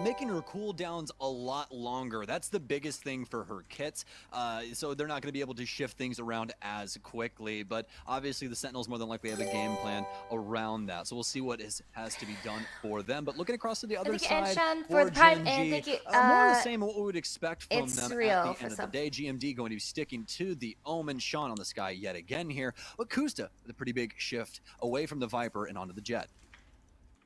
making her cooldowns a lot longer. That's the biggest thing for her kits, so they're not going to be able to shift things around as quickly, but obviously the Sentinels more than likely have a game plan around that, so we'll see what has to be done for them. But looking across to the other side for Gen.G, thank you. more of the same of what we would expect from It's them real at the end of the day. GMD going to be sticking to the Omen. Sean on the Sky yet again here, but Kusta with a pretty big shift away from the Viper and onto the Jet.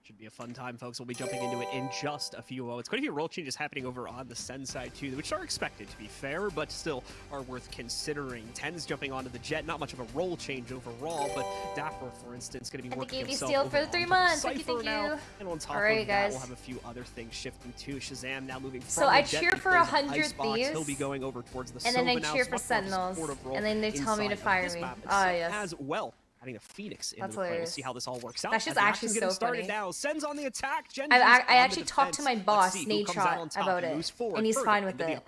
Should be a fun time, folks. We'll be jumping into it in just a few moments. Quite a few role changes happening over on the Sen side, too, which are expected, to be fair, but still are worth considering. Ten's jumping onto the Jet. Not much of a role change overall, but Dapper, for instance, going to be working himself over for the 3 months. Thank you. Now. And on top of that, we'll have a few other things shifting, too. Shazam now moving from so I the Jet cheer for 100 Thieves. He'll be going over towards the and then I cheer for Sentinels. And then they tell me to fire me. Oh, yes. As well. Adding a Phoenix into the play. We'll see how this all works out. That's just actually so funny. Now. Sen's on the attack. I actually talked to my boss, Nate Trot, about it, and he's fine with it.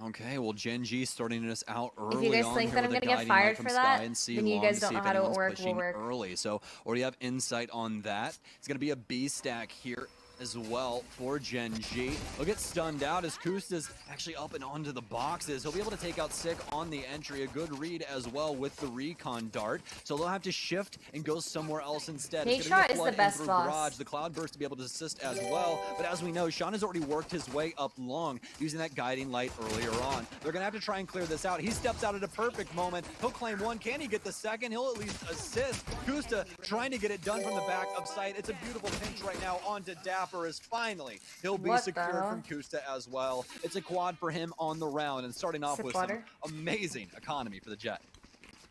Okay, well, Gen.G starting us out early. If you guys think that I'm gonna get fired for that, then you guys don't know how to work. Will work early. So already have insight on that. It's gonna be a B stack here as well for Gen.G. He'll get stunned out as Kusta's actually up and onto the boxes. He'll be able to take out Sick on the entry. A good read as well with the recon dart. So they'll have to shift and go somewhere else instead. Nate is the best boss. The Cloud Burst to be able to assist as well. But as we know, Sean has already worked his way up long using that guiding light earlier on. They're going to have to try and clear this out. He steps out at a perfect moment. He'll claim one. Can he get the second? He'll at least assist. Kusta trying to get it done from the back of sight. It's a beautiful pinch right now onto Dapper as finally he'll be secured from Kusta as well. It's a quad for him on the round and starting off with some amazing economy for the Jet.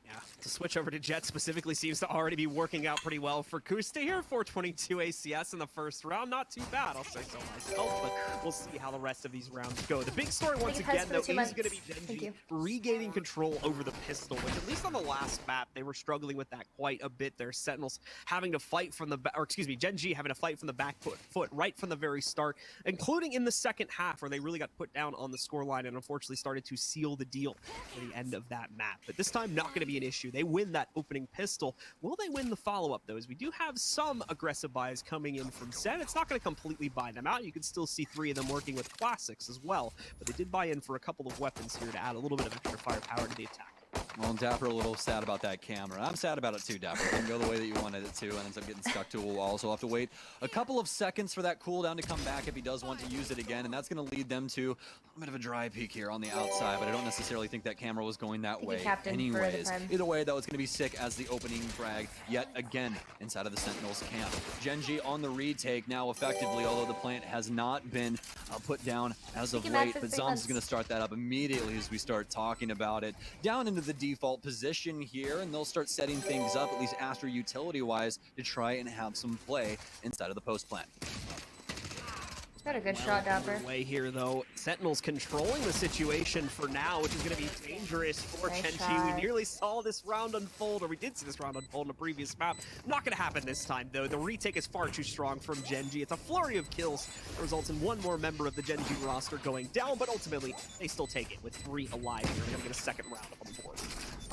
Yeah, to switch over to Jet specifically seems to already be working out pretty well for Kusta here. 422 ACS in the first round. Not too bad, I'll say so myself, but we'll see how the rest of these rounds go. The big story once again, though, is going to be Gen.G regaining control over the pistol, which at least on the last map, they were struggling with that quite a bit. Their Sentinels having to fight from the back, or excuse me, Gen.G having to fight from the back foot right from the very start, including in the second half where they really got put down on the scoreline and unfortunately started to seal the deal for the end of that map. But this time, not going to be an issue. They win that opening pistol. Will they win the follow-up, though? As we do have some aggressive buys coming in from Sen. It's not going to completely buy them out. You can still see 3 of them working with classics as well, but they did buy in for a couple of weapons here to add a little bit of extra firepower to the attack. Well, Dapper a little sad about that camera. I'm sad about it too, Dapper. It didn't go the way that you wanted it to and ends up getting stuck to a wall. So we'll have to wait a couple of seconds for that cooldown to come back if he does want to use it again. And that's going to lead them to a bit of a dry peek here on the outside. But I don't necessarily think that camera was going that way anyways. Either way, though, it's going to be Sick as the opening frag yet again inside of the Sentinels camp. Gen.G on the retake now effectively, although the plant has not been put down as of late. But Zoms is going to start that up immediately as we start talking about it. Down into the default position here, and they'll start setting things up, at least Astro utility-wise, to try and have some play inside of the post plant. Got a good shot, Dapper. Way here, though. Sentinels controlling the situation for now, which is going to be dangerous for Gen.G. We nearly saw this round unfold, or we did see this round unfold in a previous map. Not going to happen this time, though. The retake is far too strong from Gen.G. It's a flurry of kills that results in one more member of the Gen.G roster going down, but ultimately, they still take it with 3 alive here. They're going to get a second round up on the board.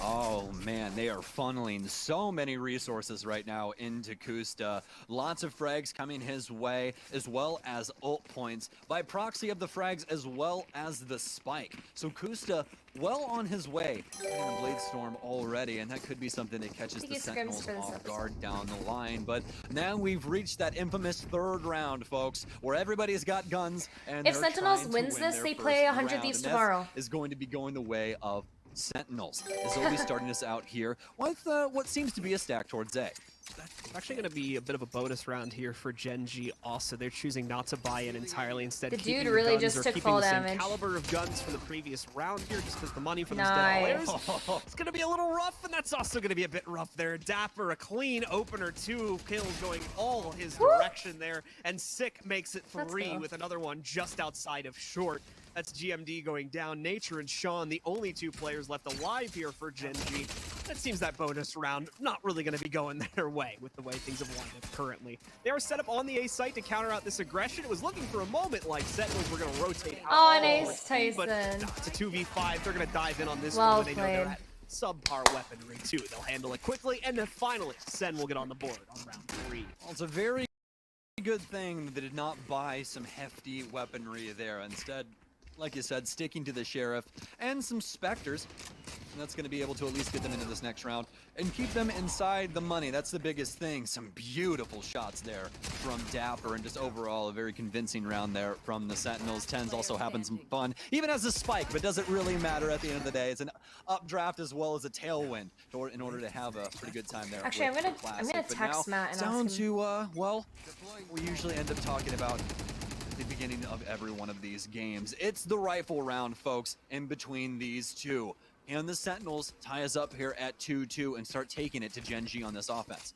Oh man, they are funneling so many resources right now into Kusta. Lots of frags coming his way, as well as ult points, by proxy of the frags as well as the spike. So Kusta well on his way, getting a Blade Storm already, and that could be something that catches the Sentinels off guard down the line. But now we've reached that infamous third round, folks, where everybody's got guns, and if Sentinels wins this, they play 100 Thieves tomorrow. Is going to be going the way of Sentinels. As they'll be starting us out here with what seems to be a stack towards A. That's actually going to be a bit of a bonus round here for Gen.G. Also, they're choosing not to buy in entirely. Instead, the dude really just took full damage. Caliber of guns from the previous round here, just because the money from those dead players. It's going to be a little rough, and that's also going to be a bit rough there. Dapper, a clean opener, 2 kills going all his direction there, and Sick makes it 3 with another one just outside of short. That's GMD going down. Nature and Sean, the only 2 players left alive here for Gen.G. That seems that bonus round not really going to be going their way with the way things have lined up currently. They are set up on the A site to counter out this aggression. It was looking for a moment like Sentinels were going to rotate out. Oh, nice, Tyson. But it's a 2v5. They're going to dive in on this one when they know they're at subpar weaponry too. They'll handle it quickly, and then finally, Sen will get on the board on round 3. Well, it's a very good thing that they did not buy some hefty weaponry there. Instead, like you said, sticking to the Sheriff and some Spectres. And that's going to be able to at least get them into this next round and keep them inside the money. That's the biggest thing. Some beautiful shots there from Dapper, and just overall a very convincing round there from the Sentinels. Tens also having some fun, even as a spike, but doesn't really matter at the end of the day. It's an updraft as well as a tailwind in order to have a pretty good time there. Actually, I'm gonna text Matt and down ask him. to well, we usually end up talking about at the beginning of every one of these games. It's the rifle round, folks, in between these two. And the Sentinels tie us up here at 2-2 and start taking it to Gen.G on this offense.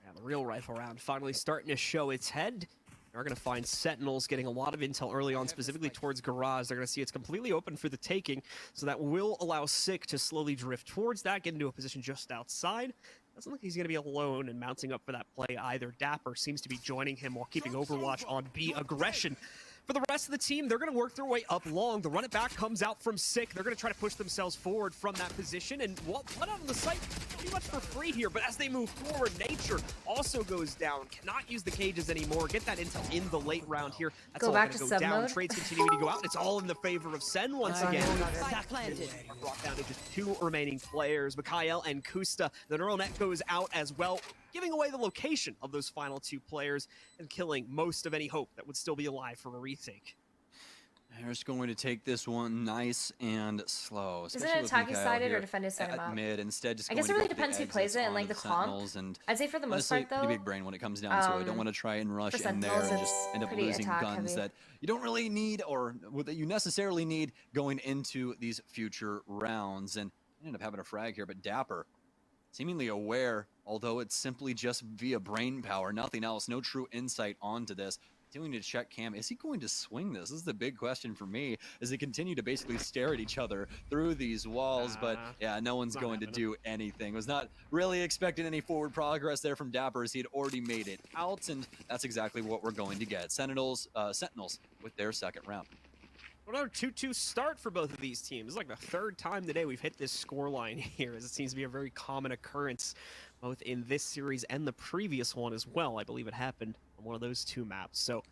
Yeah, the real rifle round finally starting to show its head. They're going to find Sentinels getting a lot of intel early on, specifically towards Garage. They're going to see it's completely open for the taking, so that will allow Sick to slowly drift towards that, get into a position just outside. Doesn't look like he's going to be alone and mounting up for that play either. Dapper seems to be joining him while keeping Overwatch on B. Aggression. For the rest of the team, they're going to work their way up long. The run it back comes out from Sick. They're going to try to push themselves forward from that position. And what out on the site pretty much for free here. But as they move forward, Nature also goes down. Cannot use the cages anymore. Get that intel in the late round here. That's all going to go down. Trades continuing to go out. It's all in the favor of Sen once again. Brought down to just 2 remaining players, Mikhail and Kusta. The neural net goes out as well, giving away the location of those final 2 players and killing most of any hope that would still be alive for a retake. They're just going to take this one nice and slow. Is it an attacking sided or defending sided map? Mid, instead, just I guess it really depends who plays it and like the comp. And I'd say for the most part though, pretty big brain when it comes down to it. I don't want to try and rush in there and just end up losing guns that you don't really need or that you necessarily need going into these future rounds. And I ended up having a frag here, but Dapper, seemingly aware, although it's simply just via brain power, nothing else, no true insight onto this. Continuing to check Cam. Is he going to swing this? This is the big question for me, as they continue to basically stare at each other through these walls. But yeah, no one's going to do anything. Was not really expecting any forward progress there from Dapper, as he had already made it out, and that's exactly what we're going to get. Sentinels with their second round. Another 2-2 start for both of these teams. It's like the 3rd time today we've hit this scoreline here, as it seems to be a very common occurrence both in this series and the previous one as well. I believe it happened on one of those 2 maps. So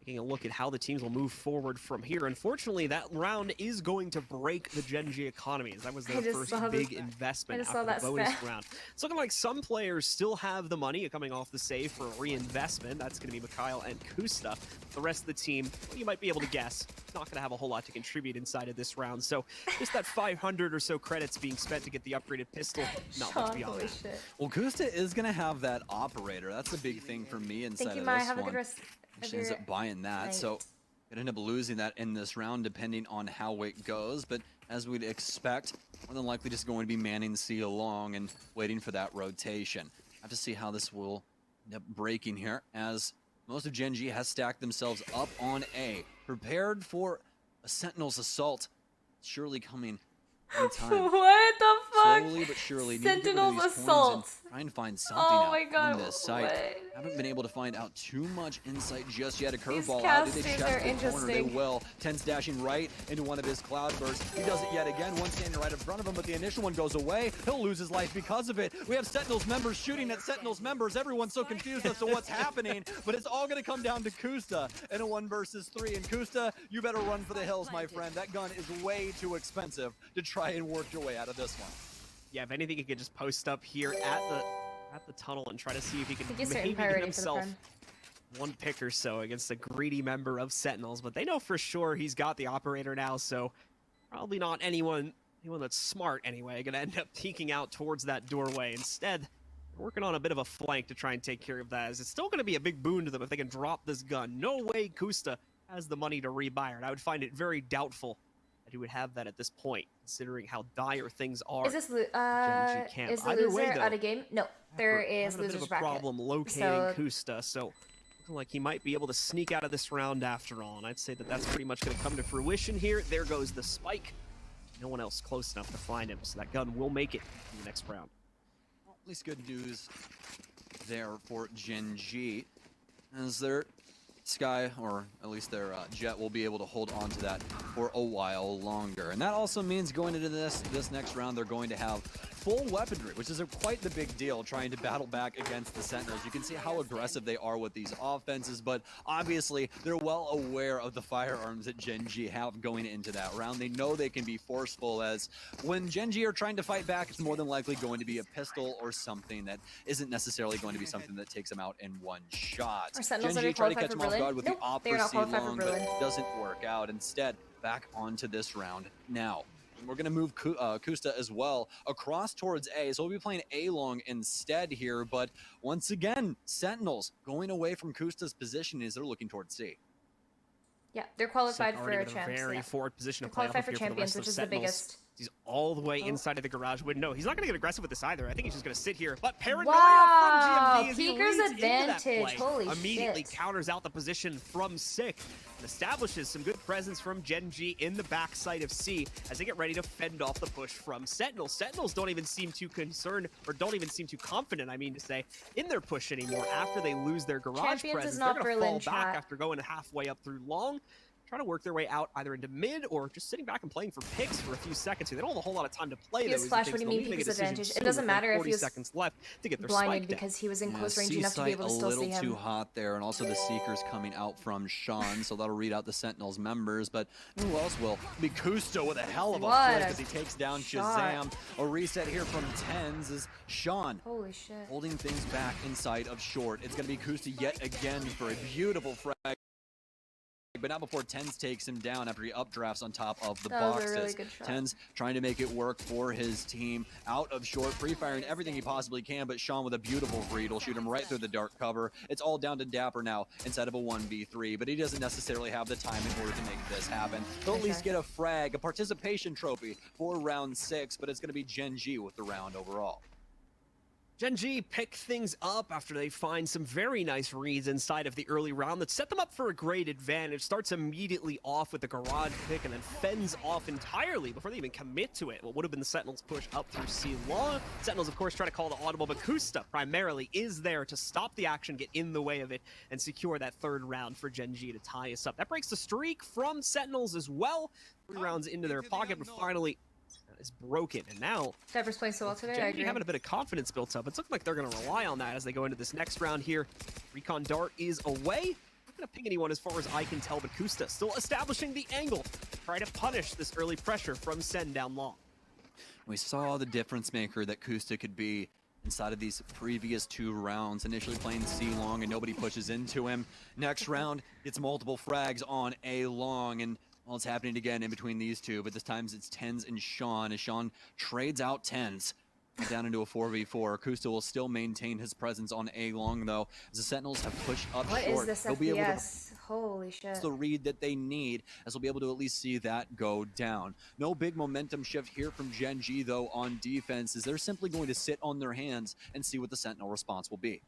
taking a look at how the teams will move forward from here. Unfortunately, that round is going to break the Gen.G economy, as that was their first big investment after the bonus round. It's looking like some players still have the money coming off the save for reinvestment. That's going to be Mikhail and Kusta. The rest of the team, well, you might be able to guess, not going to have a whole lot to contribute inside of this round. So just that 500 or so credits being spent to get the upgraded pistol, not much beyond that. Shit. Well, Kusta is going to have that operator. That's a big thing for me inside of this Maya. Have one. a good rest. She ends up buying that, so could end up losing that in this round depending on how it goes. But as we'd expect, more than likely just going to be manning C along and waiting for that rotation. I have to see how this will end up breaking here, as most of Gen.G has stacked themselves up on A, prepared for a Sentinels assault, surely coming anytime. What the fuck? Slowly but surely, Sentinels assault. Try and find something out on this site. What? Haven't been able to find out too much insight just yet. A curveball out. Did they check the corner? They will. Ten's dashing right into one of his cloudbursts. He does it yet again. One standing right in front of him, but the initial one goes away. He'll lose his life because of it. We have Sentinels members shooting at Sentinels members. Everyone's so confused as to what's happening, but it's all going to come down to Kusta in a 1 versus 3. And Kusta, you better run for the hills, my friend. That gun is way too expensive to try and work your way out of this one. Yeah, if anything, he could just post up here at the tunnel and try to see if he can maybe get get himself 1 pick or so against a greedy member of Sentinels. But they know for sure he's got the operator now, so probably not anyone that's smart anyway gonna end up peeking out towards that doorway. Instead, they're working on a bit of a flank to try and take care of that, as it's still gonna be a big boon to them if they can drop this gun. No way Kusta has the money to rebuy it. I would find it very doubtful that he would have that at this point, considering how dire things are. Is this is the loser out of game? No, there is losers bracket. A problem locating Kusta, so looking like he might be able to sneak out of this round after all. And I'd say that that's pretty much going to come to fruition here. There goes the spike. No one else close enough to find him, so that gun will make it in the next round. Well, at least good news there for Gen.G, as their Sky, or at least their Jet, will be able to hold on to that for a while longer. And that also means going into this next round, they're going to have full weaponry, which is quite the big deal trying to battle back against the Sentinels. You can see how aggressive they are with these offenses, but obviously they're well aware of the firearms that Gen.G have going into that round. They know they can be forceful, as when Gen.G are trying to fight back, it's more than likely going to be a pistol or something that isn't necessarily going to be something that takes them out in one shot. Gen.G try to catch them off guard with the opera C-long, but it doesn't work out. Instead, back onto this round now. We're going to move Kusta as well across towards A, so we'll be playing A long instead here, but once again, Sentinels going away from Kusta's position as they're looking towards C. Yeah, they're qualified for a champs. Very forward position to play qualified for champions, which is the biggest. He's all the way inside of the garage window. He's not going to get aggressive with this either. I think he's just going to sit here. But paranoia from GMD as he leads advantage. Into that play. Holy Immediately shit. counters out the position from Sick and establishes some good presence from Gen.G in the backside of C as they get ready to fend off the push from Sentinels. Sentinels don't even seem too concerned, or don't even seem too confident, I mean to say, in their push anymore after they lose their garage presence. They're going to fall back after going halfway up through long, trying to work their way out either into mid or just sitting back and playing for picks for a few seconds. They don't have a whole lot of time to play. He was flash. What do you mean Peek's advantage? It doesn't matter if he was seconds left to get their blinded because he was in close range enough to be able to still see him. A little too hot there, and also the Seekers coming out from Sean, so that'll read out the Sentinels members. But who else will? Be Kusta with a hell of a flick as he takes down Shazam. A reset here from Tens is Sean. Holy shit. Holding things back inside of short. It's going to be Kusta yet again for a beautiful frag. But not before Tens takes him down after he updrafts on top of the boxes. Really good shot. Tens trying to make it work for his team. Out of short, free-firing everything he possibly can, but Sean with a beautiful read will shoot him right through the dark cover. It's all down to Dapper now instead of a 1v3, but he doesn't necessarily have the time in order to make this happen. He'll at least get a frag, a participation trophy for round 6, but it's going to be Gen.G with the round overall. Gen.G pick things up after they find some very nice reads inside of the early round that set them up for a great advantage. Starts immediately off with the garage pick and then fends off entirely before they even commit to it. What would have been the Sentinels push up through C long. Sentinels, of course, try to call the audible, but Kusta primarily is there to stop the action, get in the way of it, and secure that third round for Gen.G to tie us up. That breaks the streak from Sentinels as well. 3 rounds into their pocket, but finally is broken, and now Dapper's playing so well today. Gen.G having a bit of confidence built up. It's looking like they're going to rely on that as they go into this next round here. Recon Dart is away. Not going to ping anyone as far as I can tell, but Kusta still establishing the angle. Try to punish this early pressure from Sen down long. We saw the difference maker that Kusta could be inside of these previous 2 rounds. Initially playing C long and nobody pushes into him. Next round, gets multiple frags on A long, and well, it's happening again in between these two, but this time it's Tens and Sean, as Sean trades out Tens down into a 4v4. Kusta will still maintain his presence on A long, though, as the Sentinels have pushed up short. What is this They'll be able to holy shit. the read that they need, as we'll be able to at least see that go down. No big momentum shift here from Gen.G, though, on defense, as they're simply going to sit on their hands and see what the Sentinel response will be.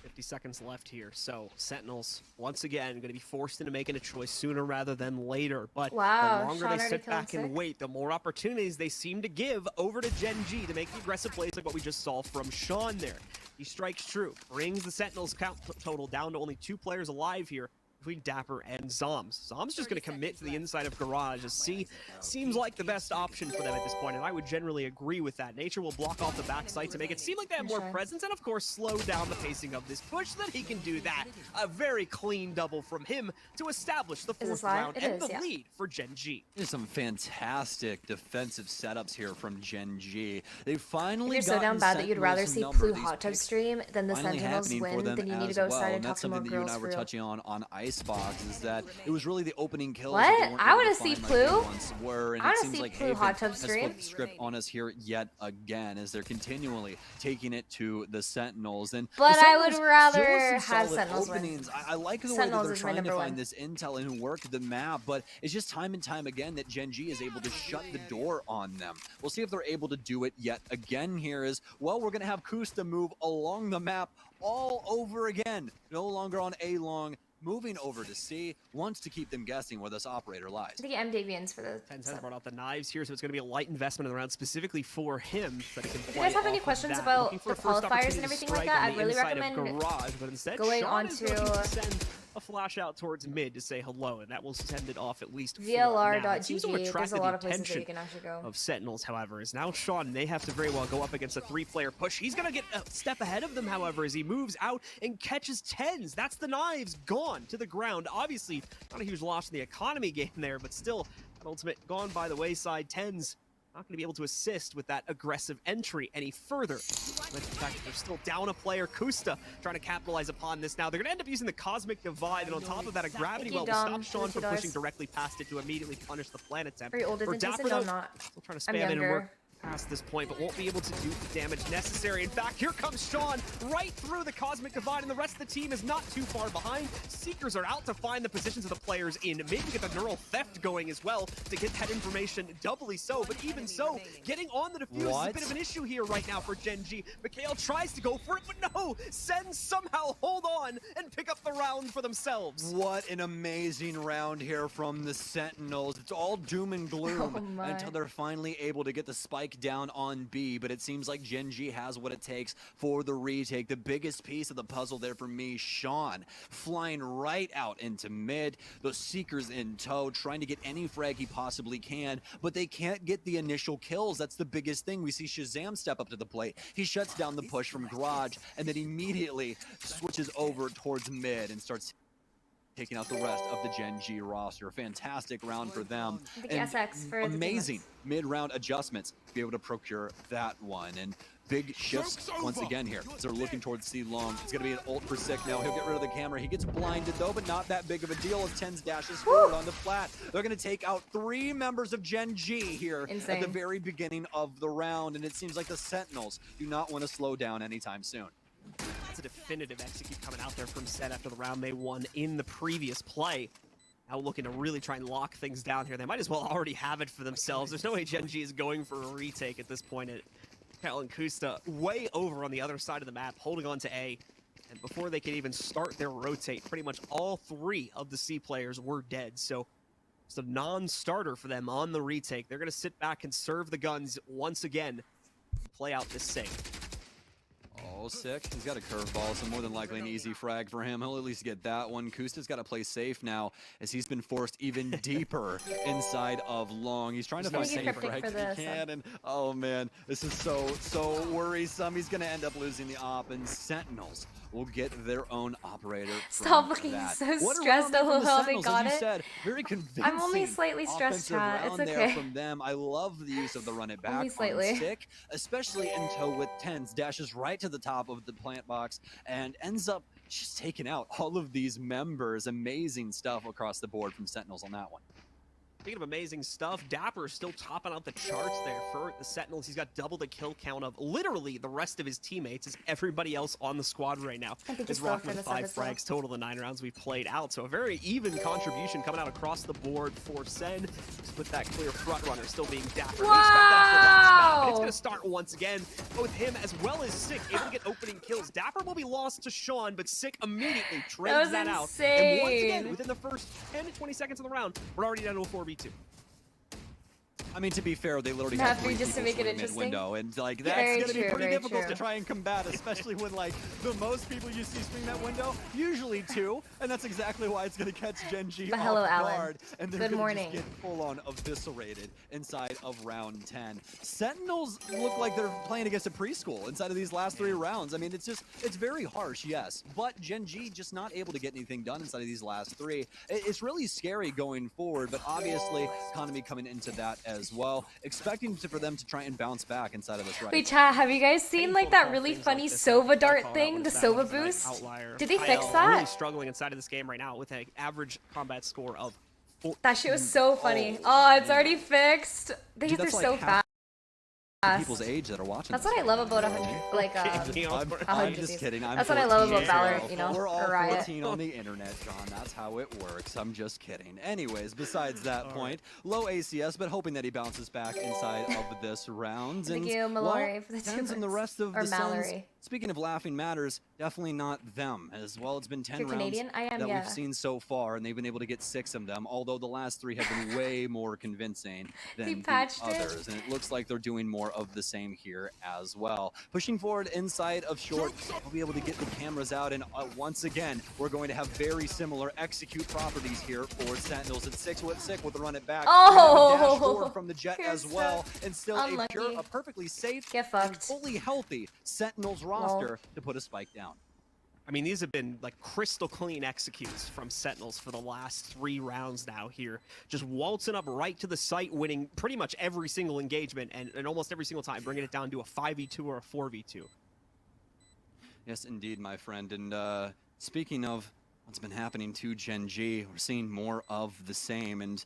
50 seconds left here, so Sentinels once again going to be forced into making a choice sooner rather than later. But the longer Sean they sit back and wait, the more opportunities they seem to give over to Gen.G to make the aggressive plays like what we just saw from Sean there. He strikes true, brings the Sentinels count total down to only 2 players alive here between Dapper and Zoms. Zoms just going to commit to the inside of Garage, as C seems like the best option for them at this point, and I would generally agree with that. Nature will block off the backside to make it seem like they have more presence, and of course slow down the pacing of this push so that he can do that. A very clean double from him to establish the 4th round and the lead for Gen.G. There's some fantastic defensive setups here from Gen.G. They finally You're so down bad that you'd rather see Plu Hot Tub stream than the Sentinels win, then you need to go outside and talk to more girls. That's something that you and I were touching on Icebox, is that it was really the opening kills. What? I want to see Plu. I want to see Plu Hot Tub stream. Flipped the script on us here yet again, as they're continually taking it to the Sentinels. And but I would rather have Sentinels win. I like the way that they're trying to find this intel and work the map, but it's just time and time again that Gen.G is able to shut the door on them. We'll see if they're able to do it yet again here. As well, we're going to have Kusta move along the map all over again. No longer on A long, moving over to C, wants to keep them guessing where this operator lies. I think M Davians for the... Tens brought out the knives here, so it's going to be a light investment in the round specifically for him. So he can if you guys have any questions about the qualifiers and everything like that, I'd really recommend Garage, but instead, going Sean on to a flash out towards mid to say hello, and that will send it off at least for now. It seems to VLR.GG, attract there's a the lot of places that attention you can actually go. of Sentinels, however, is now Sean. They have to very well go up against a 3-player push. He's gonna get a step ahead of them, however, as he moves out and catches TenZ. That's the knives gone to the ground. Obviously, not a huge loss in the economy game there, but still, an ultimate gone by the wayside. TenZ not going to be able to assist with that aggressive entry any further. With the fact that they're still down a player, Kusta trying to capitalize upon this now. They're going to end up using the Cosmic Divide, and on top of that, a Gravity Well will stop Sean from pushing directly past it to immediately punish the plan attempt. Are you older than Jason? No, I'm not. Still trying to spam in and work past this point, but won't be able to do the damage necessary. In fact, here comes Sean right through the Cosmic Divide, and the rest of the team is not too far behind. Seekers are out to find the positions of the players in mid to get the neural theft going as well to get that information doubly so, but even so, getting on the defuse is a bit of an issue here right now for Gen.G. Mikhail tries to go for it, but no! Sen somehow hold on and pick up the round for themselves. What an amazing round here from the Sentinels. It's all doom and gloom until they're finally able to get the spike down on B, but it seems like Gen.G has what it takes for the retake. The biggest piece of the puzzle there for me, Sean, flying right out into mid, those Seekers in tow, trying to get any frag he possibly can, but they can't get the initial kills. That's the biggest thing. We see Shazam step up to the plate. He shuts down the push from Garage, and then immediately switches over towards mid and starts taking out the rest of the Gen.G roster. Fantastic round for them. And for amazing mid-round adjustments to be able to procure that one. And big shifts once again here. So they're looking towards C long. It's going to be an ult for Sick now. He'll get rid of the camera. He gets blinded though, but not that big of a deal as TenZ dashes forward on the flat. They're going to take out 3 members of Gen.G here at the very beginning of the round. And it seems like the Sentinels do not want to slow down anytime soon. That's a definitive execute coming out there from Set after the round they won in the previous play. Now looking to really try and lock things down here. They might as well already have it for themselves. There's no way Gen.G is going for a retake at this point. Kel and Kusta way over on the other side of the map, holding on to A. And before they can even start their rotate, pretty much all 3 of the C players were dead. So it's a non-starter for them on the retake. They're going to sit back and serve the guns once again and play out this save. Oh, Sick. He's got a curveball, so more than likely an easy frag for him. He'll at least get that one. Kusta's got to play safe now as he's been forced even deeper inside of long. He's trying to find safe frag if he can, and oh man, this is so worrisome. He's going to end up losing the op, and Sentinels will get their own operator. Stop looking so stressed. Oh, they got it. Said, very convincing. I'm only slightly stressed, chat. It's okay. From them. I love the use of the run it back on Sick, especially in tow with TenZ. Dashes right to the top of the plant box and ends up just taking out all of these members. Amazing stuff across the board from Sentinels on that one. Speaking of amazing stuff, Dapper is still topping out the charts there for the Sentinels. He's got double the kill count of literally the rest of his teammates as everybody else on the squad right now is rocking with 5 frags total the 9 rounds we've played out. So a very even contribution coming out across the board for Sen. Just with that clear front runner still being Dapper. Wow! It's going to start once again, both him as well as Sick able to get opening kills. Dapper will be lost to Sean, but Sick immediately trades that out. And once again, within the first 10 to 20 seconds of the round, we're already down to a 4v2. I mean, to be fair, they literally have 3 just to make it interesting. Mid-window, and like that's going to be pretty difficult to try and combat, especially when like the most people you see stream that window, usually 2, and that's exactly why it's going to catch Gen.G off guard, and they're going to just get full-on eviscerated inside of round 10. Sentinels look like they're playing against a preschool inside of these last 3 rounds. I mean, it's very harsh, yes, but Gen.G just not able to get anything done inside of these last 3. It's really scary going forward, but obviously economy coming into that as well, expecting for them to try and bounce back inside of this right. Wait, chat, have you guys seen like that really funny Sova dart thing, the Sova boost? Did they fix that? Really struggling inside of this game right now with an average combat score of 4. That shit was so funny. Oh, it's already fixed. They're so fast. People's age that are watching. That's what I love about I'm just kidding. That's what I love about Valorant, you know, we're all 14 on the internet, John. That's how it works. I'm just kidding. Anyways, besides that point, low ACS, but hoping that he bounces back inside of this round. Thank you, Mallory, for the TenZ and the rest of the Suns. Speaking of laughing matters, definitely not them as well. It's been 10 rounds Canadian? I am, that we've seen so far, and they've been able to get 6 of them. Although the last 3 have been way more convincing than the others, and it looks like they're doing more more of the same here as well. Pushing forward inside of short, we'll be able to get the cameras out, and once again, we're going to have very similar execute properties here for Sentinels. It's 6 with Sick with the run it back. Dash forward from the Jet as well, and still a perfectly safe and fully healthy Sentinels roster to put a spike down. I mean, these have been like crystal clean executes from Sentinels for the last 3 rounds now here. Just waltzing up right to the site, winning pretty much every single engagement, and almost every single time bringing it down to a 5v2 or a 4v2. Yes, indeed, my friend. And speaking of what's been happening to Gen.G, we're seeing more of the same. And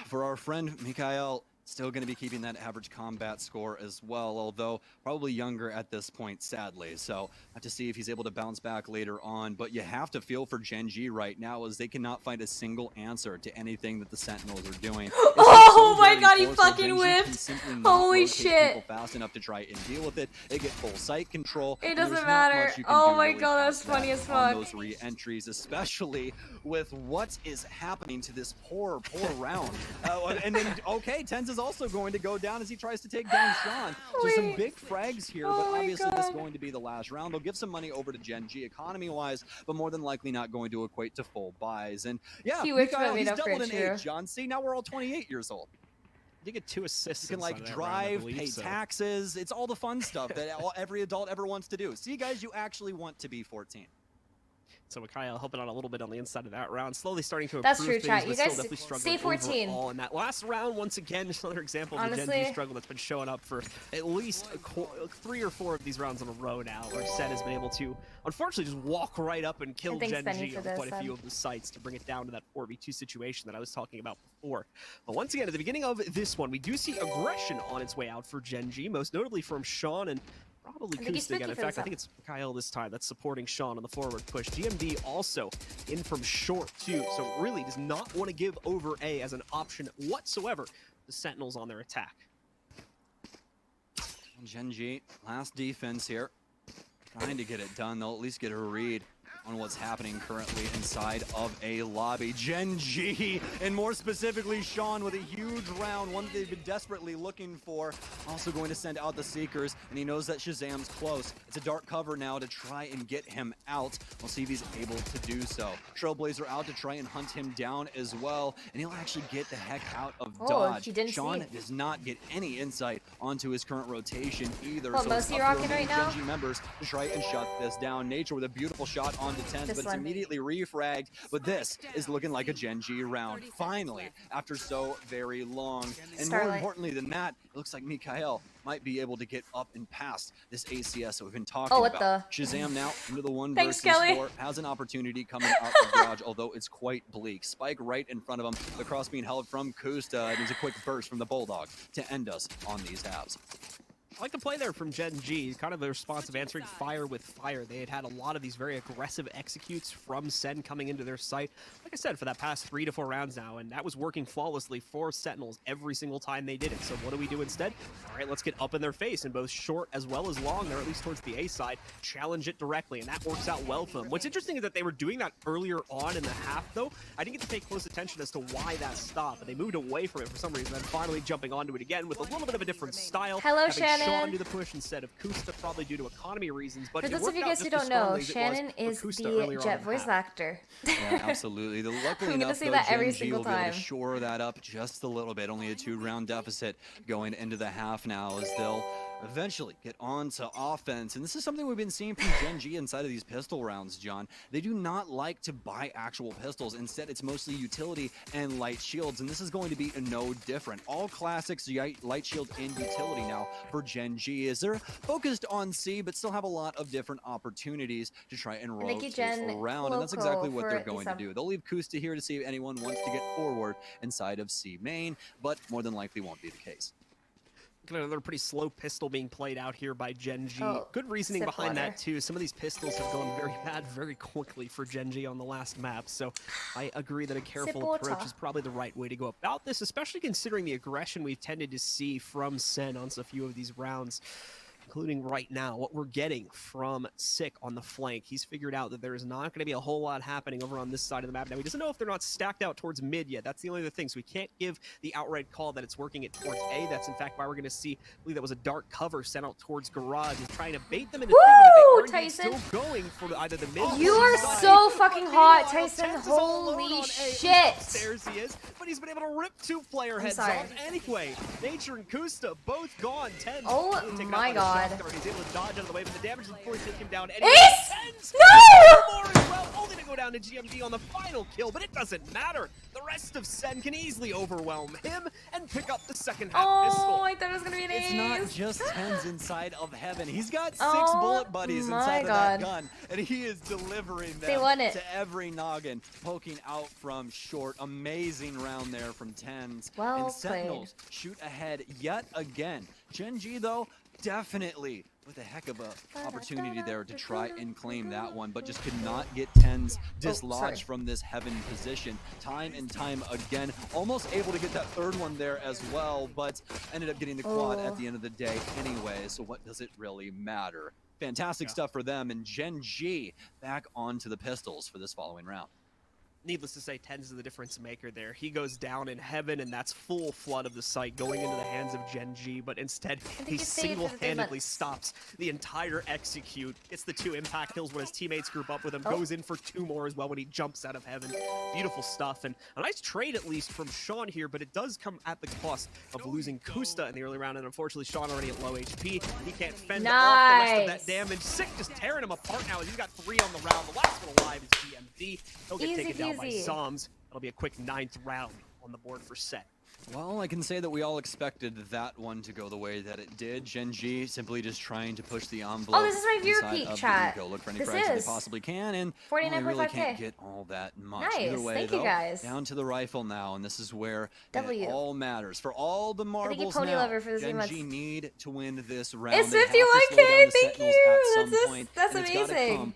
for our friend Mikhail, still going to be keeping that average combat score as well, although probably younger at this point, sadly. So have to see if he's able to bounce back later on. But you have to feel for Gen.G right now, as they cannot find a single answer to anything that the Sentinels are doing. Oh my god, he fucking whiffed! Holy shit! People fast enough to try and deal with it. They get full site control. It doesn't matter. Oh my god, that's funny as fuck. Those re-entries, especially with what is happening to this poor round. And then, okay, Tenz is also going to go down as he tries to take down Sean. So some big frags here, but obviously this is going to be the last round. They'll give some money over to Gen.G economy-wise, but more than likely not going to equate to full buys. And yeah, Mikhail, he's doubled in age, John. See, now we're all 28 years old. You get 2 assists. You can like drive, pay taxes. It's all the fun stuff that every adult ever wants to do. See, guys, you actually want to be 14. So Mikhail helping out a little bit on the inside of that round, slowly starting to improve That's true, things, chat. but You still guys definitely struggling stay 14. overall. In that last round, once again, just another example of the Gen.G struggle that's been showing up for at least 3 or 4 of these rounds in a row now, where Sen has been able to, unfortunately, just walk right up and kill Gen.G on quite a few of the sites to bring it down to that 4v2 situation that I was talking about before. But once again, at the beginning of this one, we do see aggression on its way out for Gen.G, most notably from Sean and probably Kusta again. In fact, I think it's Kyle this time that's supporting Sean on the forward push. GMD also in from short too, so really does not want to give over A as an option whatsoever. The Sentinels on their attack. Gen.G, last defense here. Trying to get it done. They'll at least get a read on what's happening currently inside of a lobby. Gen.G, and more specifically Sean, with a huge round, one that they've been desperately looking for. Also going to send out the Seekers, and he knows that Shazam's close. It's a dark cover now to try and get him out. We'll see if he's able to do so. Trailblazer out to try and hunt him down as well, and he'll actually get the heck out of dodge. Sean does not get any insight onto his current rotation either. Well, so most you're rocking right now? Gen.G members to try and shut this down. Nature with a beautiful shot onto Tenz, but it's immediately refragged. But this is looking like a Gen.G round, finally, after so very long. And more importantly than that, it looks like Mikhail might be able to get up and past this ACS that we've been talking about. Shazam now into the 1 versus 4, has an opportunity coming out of garage, although it's quite bleak. Spike right in front of him, the cross being held from Kusta. There's a quick burst from the Bulldog to end us on these halves. I like the play there from Gen.G, kind of the response of answering fire with fire. They had a lot of these very aggressive executes from Sen coming into their site, like I said, for that past 3 to 4 rounds now, and that was working flawlessly for Sentinels every single time they did it. So what do we do instead? All right, let's get up in their face in both short as well as long, or at least towards the A side, challenge it directly, and that works out well for them. What's interesting is that they were doing that earlier on in the half, though. I didn't get to pay close attention as to why that stopped, but they moved away from it for some reason, then finally jumping onto it again with a little bit of a different style. Hello, Shannon. Sean do the push instead of Kusta, probably due to economy reasons. But for those of you guys who don't know, Shannon is the Jet voice actor. Yeah, absolutely. Luckily enough, say that every Gen.G will be able to shore that up just a little bit. Only a 2-round deficit going into the half now, as they'll eventually get on to offense. And this is something we've been seeing from Gen.G inside of these pistol rounds, John. They do not like to buy actual pistols. Instead, it's mostly utility and light shields, and this is going to be no different. All classics, light shield and utility now for Gen.G, as they're focused on C, but still have a lot of different opportunities to try and rotate around, and that's exactly what they're going to do. They'll leave Kusta here to see if anyone wants to get forward inside of C main, but more than likely won't be the case. Another pretty slow pistol being played out here by Gen.G. Good reasoning behind that too. Some of these pistols have gone very bad very quickly for Gen.G on the last map, so I agree that a careful approach is probably the right way to go about this, especially considering the aggression we've tended to see from Sen on a few of these rounds. including right now, what we're getting from Sick on the flank. He's figured out that there is not going to be a whole lot happening over on this side of the map. Now, he doesn't know if they're not stacked out towards mid yet. That's the only other thing. So we can't give the outright call that it's working it towards A. That's, in fact, why we're going to see, I believe that was a dark cover sent out towards Garage. He's trying to bait them into thinking that they are still going for either the mid. You are so fucking hot, Tyson. Holy shit. There's he is, but he's been able to rip 2-player heads off anyway. Nature and Kusta both gone. 10. Oh my god. He's able to dodge out of the way, but the damage is before he take him down. Ace! No! More as well, only to go down to Gen.G on the final kill, but it doesn't matter. The rest of Sen can easily overwhelm him and pick up the second half pistol. Oh, I thought it was gonna be an ace. It's not just Tens inside of heaven. He's got 6 bullet buddies inside of that gun, and he is delivering them to every noggin, poking out from short. Amazing round there from Tens. Well and Sentinels shoot ahead yet again. Gen.G, though, definitely with a heck of a opportunity there to try and claim that one, but just could not get Tens dislodged from this heaven position. Time and time again, almost able to get that third one there as well, but ended up getting the quad at the end of the day anyway, so what does it really matter? Fantastic stuff for them, and Gen.G back onto the pistols for this following round. Needless to say, Tens is the difference maker there. He goes down in heaven, and that's full flood of the site going into the hands of Gen.G, but instead he single-handedly stops the entire execute. Gets the 2 impact kills when his teammates group up with him, goes in for 2 more as well when he jumps out of heaven. Beautiful stuff, and a nice trade at least from Sean here, but it does come at the cost of losing Kusta in the early round, and unfortunately Sean already at low HP. He can't fend off the rest of that damage. Sick just tearing him apart now as he's got 3 on the round. The last one alive is GMD. He'll get taken down by Zoms. That'll be a quick 9th round on the board for Set. Well, I can say that we all expected that one to go the way that it did. Gen.G simply just trying to push the envelope. Oh, this is my viewer peak chat. Go look for any frags that they possibly can, and really can't get all that much. Nice. Either way, Thank though, you guys. down to the rifle now, and this is where it all matters. For all the marbles Pony now, Lover for Gen.G need to win this round. It's 51K. Thank you. That's amazing.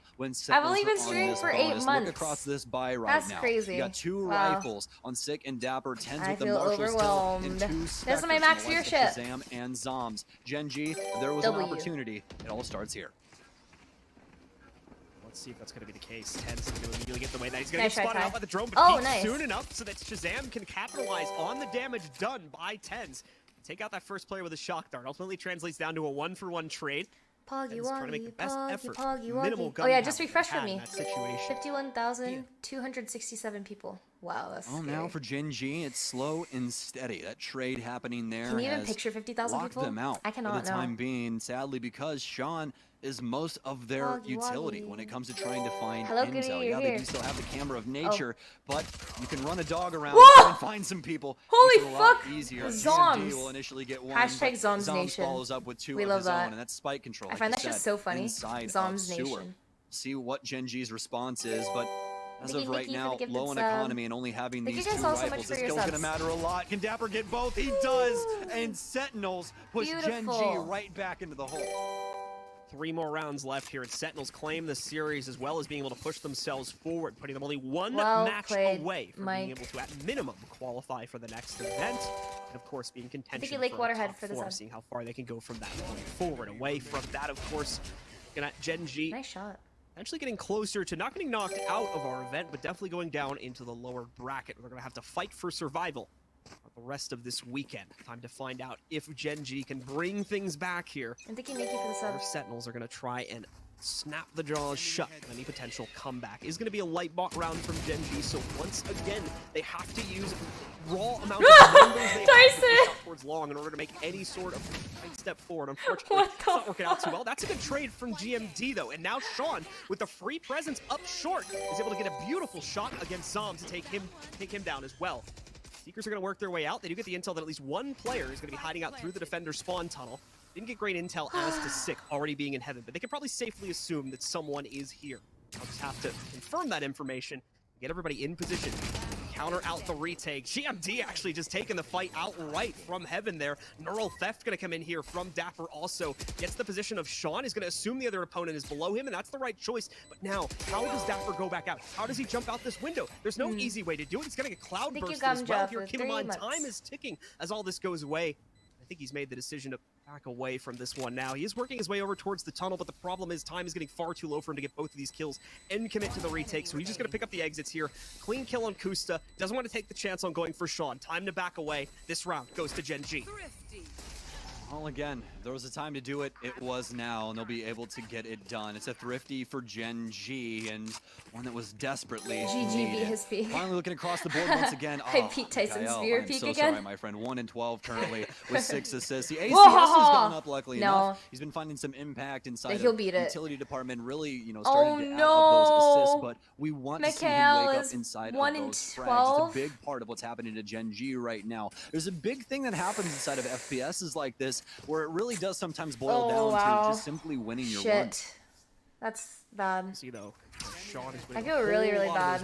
I've only been streaming for 8 months. Look across this buy right now. That's crazy. You got 2 rifles on Sick and Dapper. Tens with the Marshall still, and 2 That's my max viewership. Shazam and Zoms. Gen.G, there was an opportunity. It all starts here. Let's see if that's going to be the case. Tens is going to immediately get the way that he's going to get spotted out by the drone, but soon enough so that Shazam can capitalize on the damage done by Tens. Take out that first player with a shock dart. Ultimately translates down to a 1-for-1 trade. Poggy Woggy, Poggy Minimal Woggy. Oh yeah, just refresh for me. 51,267 people. Wow, that's scary. Now for Gen.G, it's slow and steady. That trade happening there Can you even picture 50,000 people? Them out I cannot for the time being, sadly, because Sean is most of their utility when it comes to trying to find intel. Yeah, they do still have the camera of nature, but you can run a dog around and find some people. Holy fuck! Easier. Zoms. will initially get 1. Hashtag Zoms Nation. Follows up with 2 we of love his that. own, and that's spike control. I find that just so funny. Zoms Nation. See what Gen.G's response is, but as of right now, low in economy and only having these 2 rifles, this kill's gonna matter a lot. Can Dapper get both? He does, and Sentinels push Gen.G right back into the hole. 3 more rounds left here, and Sentinels claim the series as well as being able to push themselves forward, putting them only 1 match away from being able to, at minimum, qualify for the next event. And of course, being contention for top 4, seeing how far they can go from that point forward. Away from that, of course, looking at Gen.G. Nice shot. Actually getting closer to not getting knocked out of our event, but definitely going down into the lower bracket. We're going to have to fight for survival the rest of this weekend. Time to find out if Gen.G can bring things back here. I'm thinking Nikki for the sub. Sentinels are going to try and snap the jaws shut of any potential comeback. It's going to be a light bot round from Gen.G, so once again, they have to use raw amount of numbers they have towards long in order to make any sort of step forward. Unfortunately, it's not working out too well. That's a good trade from GMD, though, and now Sean, with the free presence up short, is able to get a beautiful shot against Zoms to take him down as well. Seekers are going to work their way out. They do get the intel that at least 1 player is going to be hiding out through the defender spawn tunnel. Didn't get great intel as to Sick already being in heaven, but they can probably safely assume that someone is here. I'll just have to confirm that information, get everybody in position, counter out the retake. GMD actually just taking the fight outright from heaven there. Neural Theft going to come in here from Dapper also. Gets the position of Sean, is going to assume the other opponent is below him, and that's the right choice. But now, how does Dapper go back out? How does he jump out this window? There's no easy way to do it. He's going to get cloudburst as well here. Keep in mind, time is ticking as all this goes away. I think he's made the decision to back away from this one now. He is working his way over towards the tunnel, but the problem is time is getting far too low for him to get both of these kills and commit to the retake. So he's just going to pick up the exits here. Clean kill on Kusta. Doesn't want to take the chance on going for Sean. Time to back away. This round goes to Gen.G. Well, again, if there was a time to do it, it was now, and they'll be able to get it done. It's a thrifty for Gen.G, and one that was desperately needed. his peak. Finally looking across the board once again. I beat Tyson's spear I'm peak so again. sorry, my friend. 1 and 12 currently with 6 assists. The ACS has gone up, luckily enough. He's been finding some impact inside he'll of beat the it. utility department, really, you know, starting to add up those assists, but we want to see him wake up inside of those frags. It's a big part of what's happening to Gen.G right now. There's a big thing that happens inside of FPSs like this, where it really does sometimes boil down to just simply winning your one. That's bad. See though, Sean is I feel really, really bad.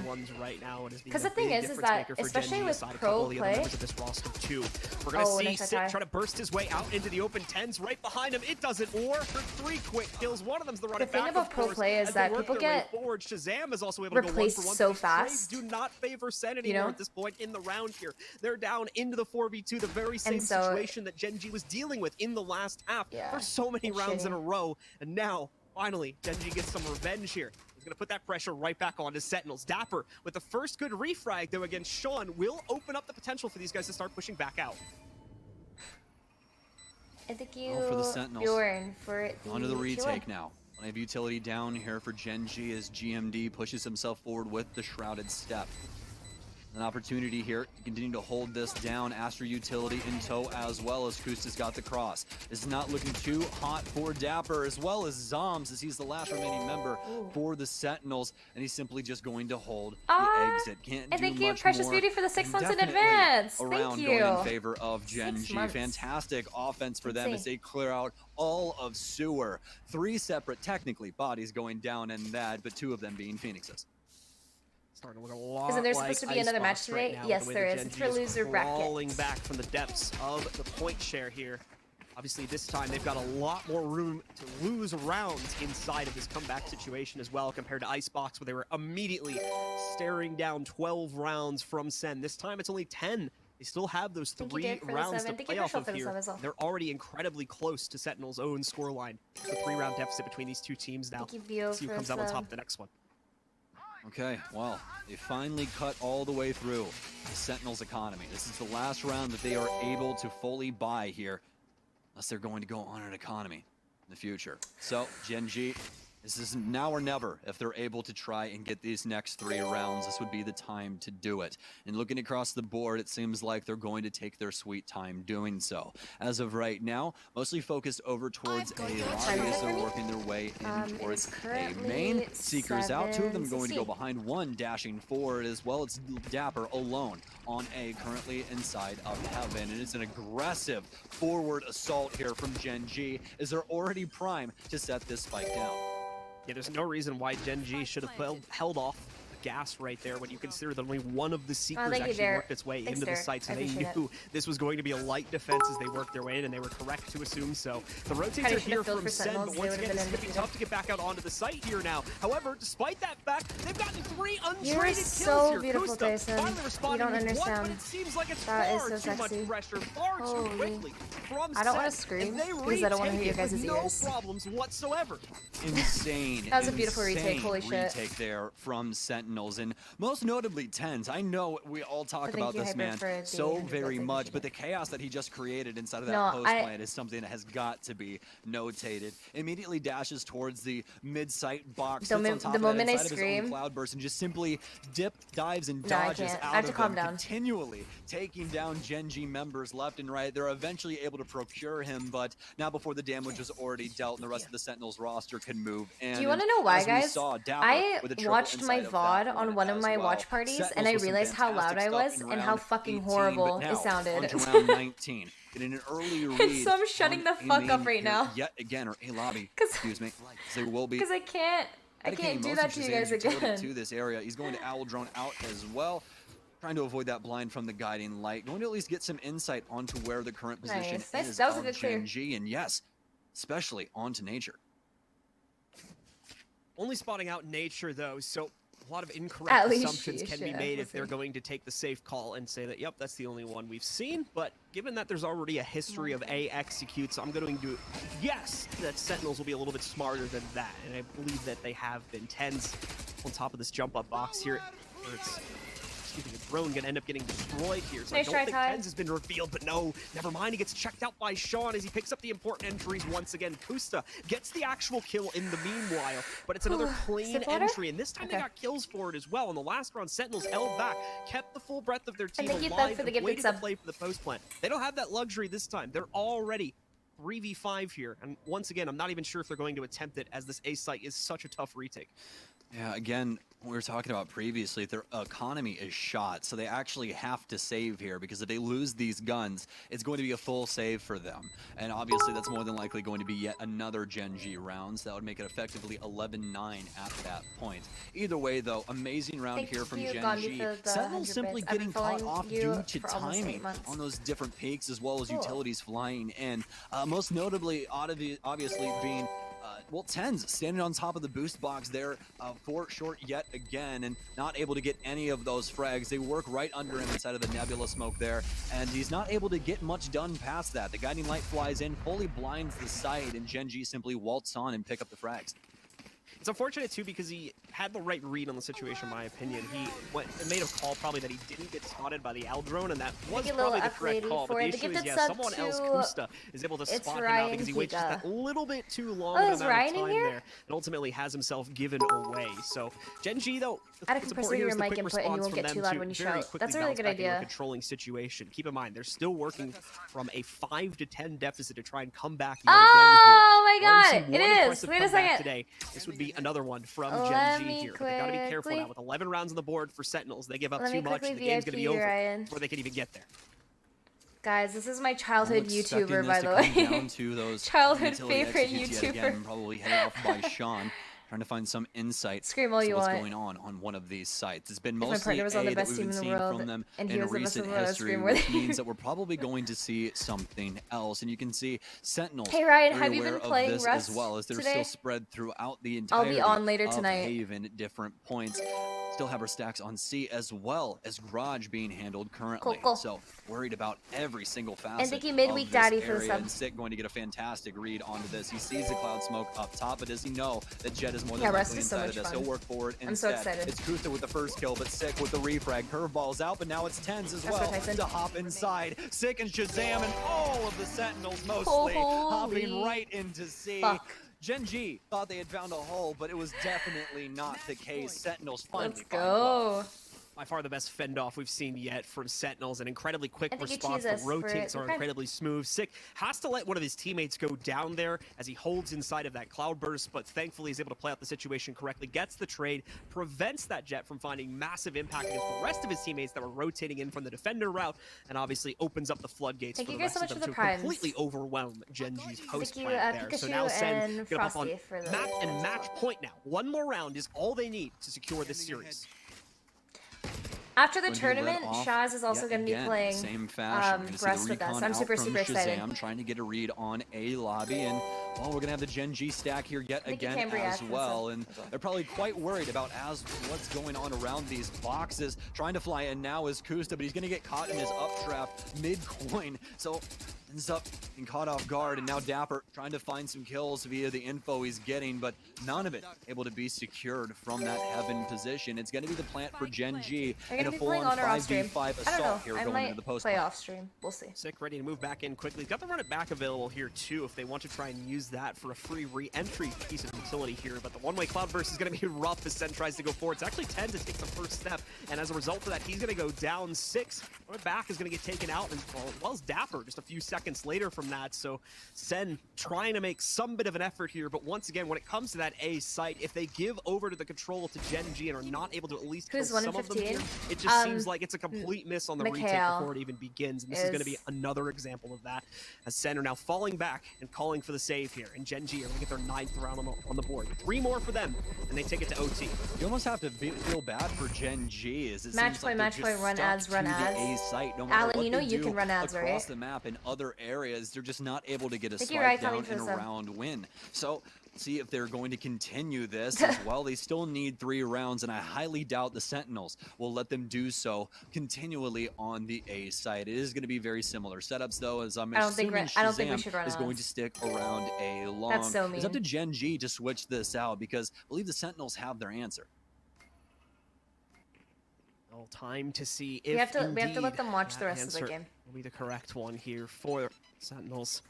Because the thing is that especially with pro play, this roster too, we're gonna see Sit try to burst his way out into the open 10s right behind him. It doesn't work for 3 quick kills. One of them's the running back. The thing about pro play is that people get Shazam is also able to go replaced 1 for 1. so fast. Do not favor Sen anymore at this point in the round here. They're down into the 4v2, the very same situation that Gen.G was dealing with in the last half for so many rounds in a row, and now finally Gen.G gets some revenge here. He's going to put that pressure right back onto Sentinels. Dapper with the first good refrag, though, against Sean will open up the potential for these guys to start pushing back out. I think you, for the Sentinels. Bjorn, for the onto the retake now. I have utility down here for Gen.G as GMD pushes himself forward with the Shrouded Step. An opportunity here to continue to hold this down. Astra utility in tow as well as Kusta's got the cross. This is not looking too hot for Dapper as well as Zoms as he's the last remaining member for the Sentinels, and he's simply just going to hold the exit. Can't do thank you, much Precious more. Beauty, for the 6 months in advance. Thank you. Going in favor of Gen.G. Fantastic offense for them as they clear out all of sewer. 3 separate, technically, bodies going down in that, but 2 of them being Phoenixes. Starting to look a lot Isn't there supposed to be another match today? Yes, there is. It's for loser bracket. Falling back from the depths of the point share here. Obviously, this time they've got a lot more room to lose rounds inside of this comeback situation as well, compared to Icebox, where they were immediately staring down 12 rounds from Sen. This time it's only 10. They still have those 3 rounds to play off of here. They're already incredibly close to Sentinel's own scoreline. It's a 3-round deficit between these 2 teams now. Let's see who comes out on top of the next one. Okay, well, they finally cut all the way through the Sentinels economy. This is the last round that they are able to fully buy here, unless they're going to go on an economy in the future. So, Gen.G, this is now or never. If they're able to try and get these next 3 rounds, this would be the time to do it. And looking across the board, it seems like they're going to take their sweet time doing so. As of right now, mostly focused over towards A lobby as they're working their way in towards A main. Seekers out, 2 of them going to go behind, 1 dashing forward as well. It's Dapper alone on A, currently inside of Heaven. And it's an aggressive forward assault here from Gen.G as they're already primed to set this spike down. Yeah, there's no reason why Gen.G should have held off the gas right there when you consider that only one of the Seekers actually worked its way into the site, so they knew this was going to be a light defense as they worked their way in, and they were correct to assume so. The rotates are here from Sen, but once again, it's going to be tough to get back out onto the site here now. However, despite that fact, they've gotten 3 untraded kills here. Beautiful, Tyson. You don't understand. But it seems like it's that far is so too much pressure, far too quickly from I don't want to scream because I don't want to hear your guys' ears. No problems whatsoever. Insane. That was a beautiful retake. Holy shit. Retake there from Sentinels, and most notably TenZ. I know we all talk about this man so very much, but the chaos that he just created inside of that post plant is something that has got to be notated. Immediately dashes towards the mid-site box. The moment I scream, Cloudburst, and just simply dives and dodges out of them, continually taking down Gen.G members left and right. They're eventually able to procure him, but now before the damage was already dealt and the rest of the Sentinels roster can move. And do you want to know why, guys? I watched my VOD on one of my watch parties, and I realized how loud I was and how fucking horrible it sounded. Round 19. Getting an early read. And so I'm shutting the fuck up right now. Yet again, or A lobby, excuse me. There will be. Because I can't do that to you guys again. To this area, he's going to Owl Drone out as well. Trying to avoid that blind from the guiding light. Going to at least get some insight onto where the current position is that was a good Gen.G, and yes, especially onto Nature. Only spotting out Nature though, so a lot of incorrect assumptions can be made if they're going to take the safe call and say that, yep, that's the only one we've seen. But given that there's already a history of A executes, I'm going to guess that Sentinels will be a little bit smarter than that. And I believe that they have been. Tens on top of this jump up box here. The drone gonna end up getting destroyed here, so I don't think Tens has been revealed, but no, never mind. He gets checked out by Sean as he picks up the important entries once again. Kusta gets the actual kill in the meanwhile, but it's another clean entry, and this time they got kills for it as well. In the last round, Sentinels held back, kept the full breadth of their team alive, and waited to play for the post plant. They don't have that luxury this time. They're already 3v5 here, and once again, I'm not even sure if they're going to attempt it, as this A site is such a tough retake. Yeah, again, we were talking about previously, their economy is shot, so they actually have to save here, because if they lose these guns, it's going to be a full save for them. And obviously, that's more than likely going to be yet another Gen.G round, so that would make it effectively 11-9 at that point. Either way, though, amazing round here from Gen.G. Sentinels simply getting caught off due to timing on those different peaks, as well as utilities flying in. Most notably, obviously, being well, Tens standing on top of the boost box there for short yet again, and not able to get any of those frags. They work right under him inside of the nebula smoke there, and he's not able to get much done past that. The guiding light flies in, fully blinds the site, and Gen.G simply waltz on and pick up the frags. It's unfortunate, too, because he had the right read on the situation, in my opinion. He made a call probably that he didn't get spotted by the L drone, and that was probably the correct call. But the issue is, yeah, someone else, Kusta, is able to spot him out because he waits just that little bit too long amount of time there, and ultimately has himself given away. So Gen.G, though, it's important your mic input and you won't get too loud when you shout. That's a really good idea. Controlling situation. Keep in mind, they're still working from a 5-10 deficit to try and come back. Oh my god, it is. Wait a second. Today, this would be another one from Gen.G here. They've got to be careful now with 11 rounds on the board for Sentinels. They give up too much, and the game's going to be over before they can even get there. Guys, this is my childhood YouTuber, by the way. Childhood favorite YouTuber. Again, probably headed off by Sean. Trying to find some insight Scream all you what's want. going on one of these sites. It's been mostly my partner was on the best that team we've in the been seeing world, from them and he in was the best recent in the world, history, which means that we're probably going to see something else. And you can see Sentinels. Hey Ryan, have you been playing Rust as well as they're today? still spread throughout the entire. I'll be on later tonight. Haven at different points. Still have our stacks on C, as well as Garage being handled currently. Cool. So worried about every single facet. And Vicky midweek daddy for the sub. And Sick going to get a fantastic read onto this. He sees the cloud smoke up top, but does he know that Jet is more than likely inside of this? He'll work forward instead. I'm so excited. It's Kusta with the first kill, but Sick with the refrag. Curveballs out, but now it's Tens as well to hop inside. Sick and Shazam and all of the Sentinels mostly hopping right into C. Gen.G thought they had found a hole, but it was definitely not the case. Sentinels finally go. By far the best fend-off we've seen yet from Sentinels. An incredibly quick response. The rotates are incredibly smooth. Sick has to let one of his teammates go down there as he holds inside of that cloudburst, but thankfully he's able to play out the situation correctly, gets the trade, prevents that Jet from finding massive impact against the rest of his teammates that were rotating in from the defender route, and obviously opens up the floodgates for the rest of them to completely overwhelm Gen.G's post-plant there. So now Sen get up on map and match point now. One more round is all they need to secure this series. After the tournament, Shaz is also going to be playing same fashion. Rust with us. I'm super excited. I'm trying to get a read on A lobby, and well, we're going to have the Gen.G stack here yet again as well. And they're probably quite worried about what's going on around these boxes. Trying to fly in now is Kusta, but he's going to get caught in his updraft mid-coin. So ends up being caught off guard, and now Dapper trying to find some kills via the info he's getting, but none of it able to be secured from that heaven position. It's going to be the plant for Gen.G and a full-on 5v5 assault here going into the post. Play off stream. We'll see. Sick ready to move back in quickly. Got the run it back available here too if they want to try and use that for a free re-entry piece of utility here, but the one-way cloudburst is going to be rough as Sen tries to go forward. It's actually 10 to take the first step, and as a result of that, he's going to go down 6. Right back is going to get taken out, and well as Dapper just a few seconds later from that. So Sen trying to make some bit of an effort here, but once again, when it comes to that A site, if they give over to the control to Gen.G and are not able to at least kill some of them here, it just seems like it's a complete miss on the retake before it even begins, and this is going to be another example of that, as Sen are now falling back and calling for the save here, and Gen.G are going to get their 9th round on the board. 3 more for them, and they take it to OT. You almost have to feel bad for Gen.G. as it match seems like match point, run ads. The A site, no matter Alan, what you know they you do can run ads, across right? the map in other areas, they're just not able to get a slide down and around win. So see if they're going to continue this as well. They still need 3 rounds, and I highly doubt the Sentinels will let them do so continually on the A side. It is going to be very similar setups, though, as I'm assuming Shazam is going to stick around A long. That's so mean. It's up to Gen.G to switch this out because I believe the Sentinels have their answer. Well, time to see if we have to let them watch the rest of the game. Will be the correct one here for Sentinels.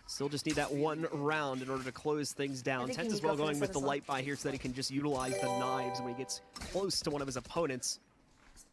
Still just need that 1 round in order to close things down. Tent as well going with the light buy here so that he can just utilize the knives when he gets close to one of his opponents.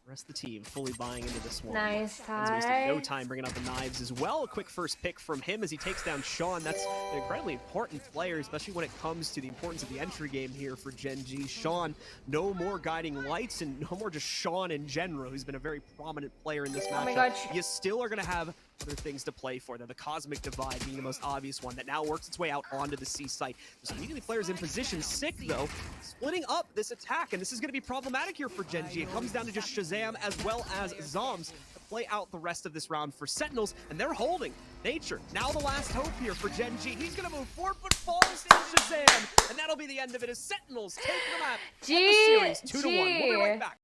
The rest of the team fully buying into this one. Nice wasting no time bringing out the knives as well. A quick first pick from him as he takes down Sean. That's an incredibly important player, especially when it comes to the importance of the entry game here for Gen.G. Sean, no more guiding lights and no more just Sean in general, who's been a very prominent player in this matchup. Oh my God. You still are going to have other things to play for. The Cosmic Divide being the most obvious one that now works its way out onto the C site. There's immediately players in position. Sick, though, splitting up this attack, and this is going to be problematic here for Gen.G. It comes down to just Shazam as well as Zombs to play out the rest of this round for Sentinels, and they're holding. Nature, now the last hope here for Gen.G. He's going to move forward, but falls in Shazam, and that'll be the end of it as Sentinels take the map. G, the series 2-1. We'll be right back.